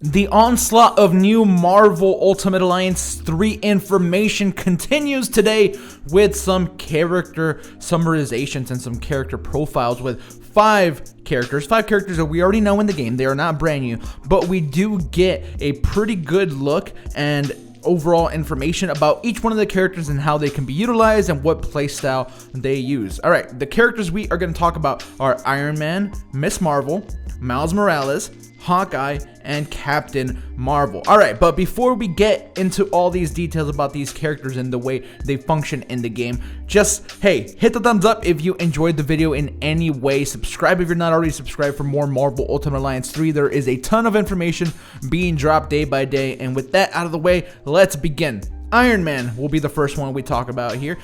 The onslaught of new Marvel Ultimate Alliance 3 information continues today with some character summarizations and some character profiles with five characters that we already know in the game. They are not brand new, but we do get a pretty good look and overall information about each one of the characters and how they can be utilized and what playstyle they use. All right, the characters we are going to talk about are Iron Man, Miss Marvel, Miles Morales, Hawkeye, and Captain Marvel. All right, but before we get into all these details about these characters and the way they function in the game, just, hey, hit the thumbs up if you enjoyed the video in any way. Subscribe if you're not already subscribed for more Marvel Ultimate Alliance 3. There is a ton of information being dropped day by day, and with that out of the way, let's begin. Iron Man will be the first one we talk about here.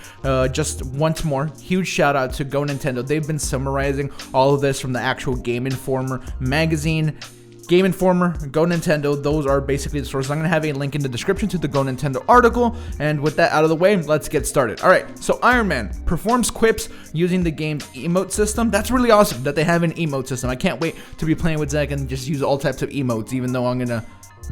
Just once more, huge shout out to Go Nintendo. They've been summarizing all of this from the actual Game Informer magazine. Game Informer, Go Nintendo, those are basically the sources. I'm going to have a link in the description to the Go Nintendo article, and with that out of the way, let's get started. Alright, so Iron Man performs quips using the game's emote system. That's really awesome that they have an emote system. I can't wait to be playing with Zach and just use all types of emotes, even though I'm going to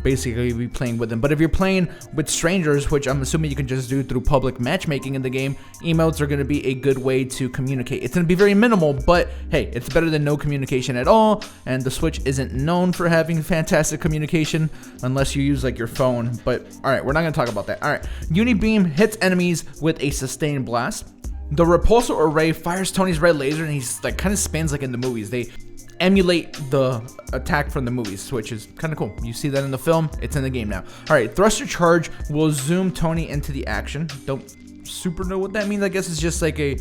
basically be playing with them. But if you're playing with strangers, which I'm assuming you can just do through public matchmaking in the game, emotes are going to be a good way to communicate. It's going to be very minimal, but hey, it's better than no communication at all, and the Switch isn't known for having fantastic communication unless you use like your phone. But all right, we're not going to talk about that. All right, Unibeam hits enemies with a sustained blast. The repulsor array fires Tony's red laser, and he's like kind of spins like in the movies. They emulate the attack from the movies, which is kind of cool. You see that in the film, it's in the game now. All right, thruster charge will zoom Tony into the action. Don't super know what that means. I guess it's just like a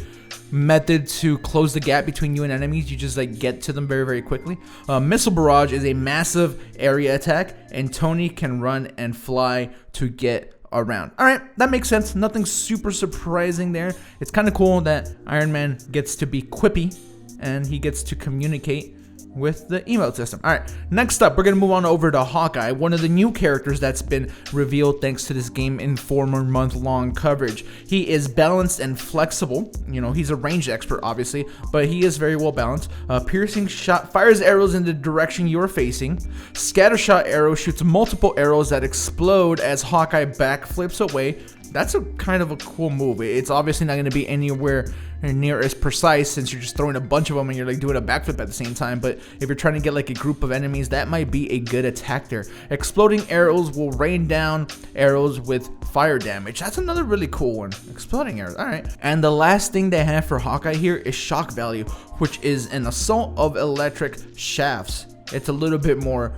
method to close the gap between you and enemies. You just like get to them very, very quickly. Missile barrage is a massive area attack, and Tony can run and fly to get around. All right, that makes sense. Nothing super surprising there. It's kind of cool that Iron Man gets to be quippy and he gets to communicate with the emote system. All right, next up, we're going to move on over to Hawkeye, one of the new characters that's been revealed thanks to this Game Informer month-long coverage. He is balanced and flexible. You know, he's a ranged expert, obviously, but he is very well balanced. Piercing shot fires arrows in the direction you are facing. Scatter shot arrow shoots multiple arrows that explode as Hawkeye backflips away. That's a kind of a cool move. It's obviously not going to be anywhere near as precise since you're just throwing a bunch of them and you're like doing a backflip at the same time, but if you're trying to get like a group of enemies, that might be a good attack there. Exploding arrows will rain down arrows with fire damage. That's another really cool one. Exploding arrows. All right. And the last thing they have for Hawkeye here is shock value, which is an assault of electric shafts. It's a little bit more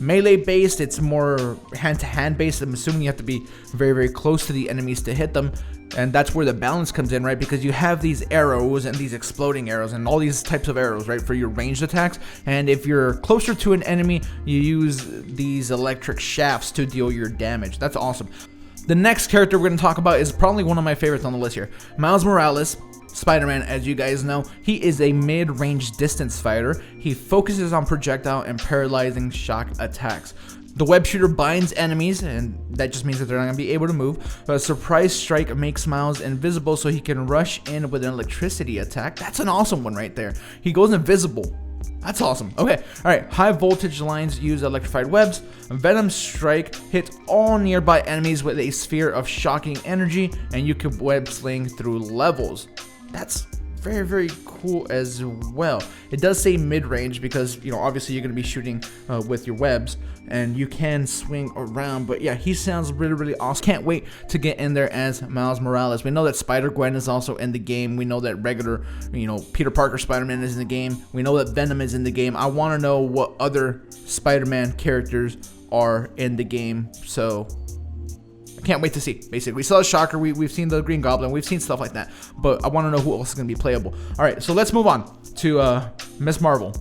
melee based, it's more hand-to-hand based. I'm assuming you have to be very, very close to the enemies to hit them, and that's where the balance comes in, right? Because you have these arrows and these exploding arrows and all these types of arrows, right, for your ranged attacks, and if you're closer to an enemy, you use these electric shafts to deal your damage. That's awesome. The next character we're going to talk about is probably one of my favorites on the list here. Miles Morales, Spider-Man, as you guys know, he is a mid-range distance fighter. He focuses on projectile and paralyzing shock attacks. The web shooter binds enemies, and that just means that they're not going to be able to move. A surprise strike makes Miles invisible so he can rush in with an electricity attack. That's an awesome one right there. He goes invisible. That's awesome. Okay, all right. High voltage lines use electrified webs. Venom Strike hits all nearby enemies with a sphere of shocking energy, and you can web sling through levels. That's very, very cool as well. It does say mid-range because, you know, obviously you're going to be shooting with your webs, and you can swing around. But yeah, he sounds really, really awesome. Can't wait to get in there as Miles Morales. We know that Spider-Gwen is also in the game. We know that regular, you know, Peter Parker Spider-Man is in the game. We know that Venom is in the game. I want to know what other Spider-Man characters are in the game. So can't wait to see. Basically, we saw Shocker, we've seen the Green Goblin, we've seen stuff like that, but I want to know who else is going to be playable. All right, so let's move on to Miss Marvel.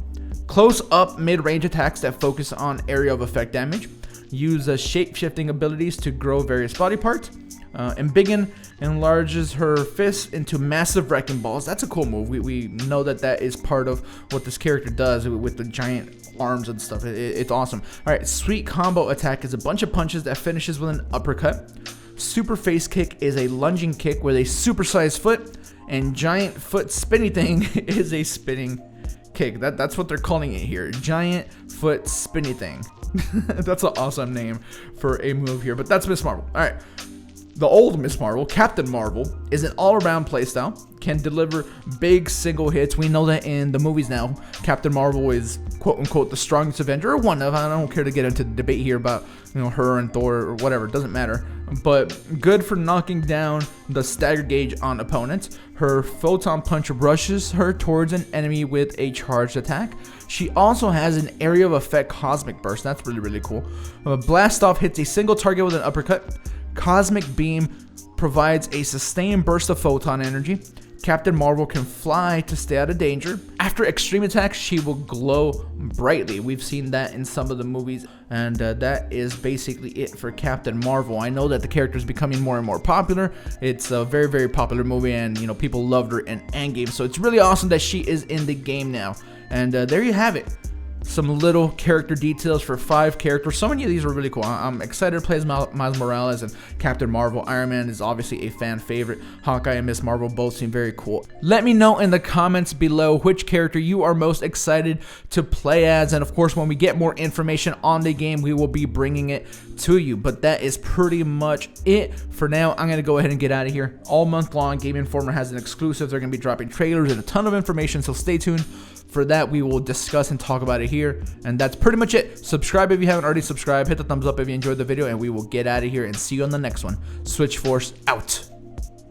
Close up mid-range attacks that focus on area of effect damage. Use shape-shifting abilities to grow various body parts. Embiggen enlarges her fists into massive wrecking balls. That's a cool move. We know that is part of what this character does with the giant arms and stuff. It's awesome. All right, sweet combo attack is a bunch of punches that finishes with an uppercut. Super face kick is a lunging kick with a supersized foot, and giant foot spinny thing is a spinning Okay, that's what they're calling it here. Giant foot spinny thing. That's an awesome name for a move here, but that's Miss Marvel. All right. The old Miss Marvel, Captain Marvel, is an all-around playstyle, can deliver big single hits. We know that in the movies now, Captain Marvel is quote-unquote the strongest Avenger, or one of. I don't care to get into the debate here about, you know, her and Thor or whatever, it doesn't matter. But good for knocking down the stagger gauge on opponents. Her photon punch rushes her towards an enemy with a charged attack. She also has an area of effect cosmic burst. That's really, really cool. Blast off hits a single target with an uppercut. Cosmic Beam provides a sustained burst of photon energy. Captain Marvel can fly to stay out of danger. After extreme attacks, she will glow brightly. We've seen that in some of the movies, and that is basically it for Captain Marvel. I know that the character is becoming more and more popular. It's a very, very popular movie, and you know, people loved her in Endgame, so it's really awesome that she is in the game now. And there you have it. Some little character details for 5 characters. So many of these were really cool. I'm excited to play as Miles Morales and Captain Marvel. Iron Man is obviously a fan favorite. Hawkeye and Miss Marvel both seem very cool. Let me know in the comments below which character you are most excited to play as. And of course, when we get more information on the game, we will be bringing it to you. But that is pretty much it for now. I'm going to go ahead and get out of here. All month long, Game Informer has an exclusive. They're going to be dropping trailers and a ton of information, so stay tuned. For that, we will discuss and talk about it here. And that's pretty much it. Subscribe if you haven't already subscribed. Hit the thumbs up if you enjoyed the video. And we will get out of here and see you on the next one. SwitchForce out.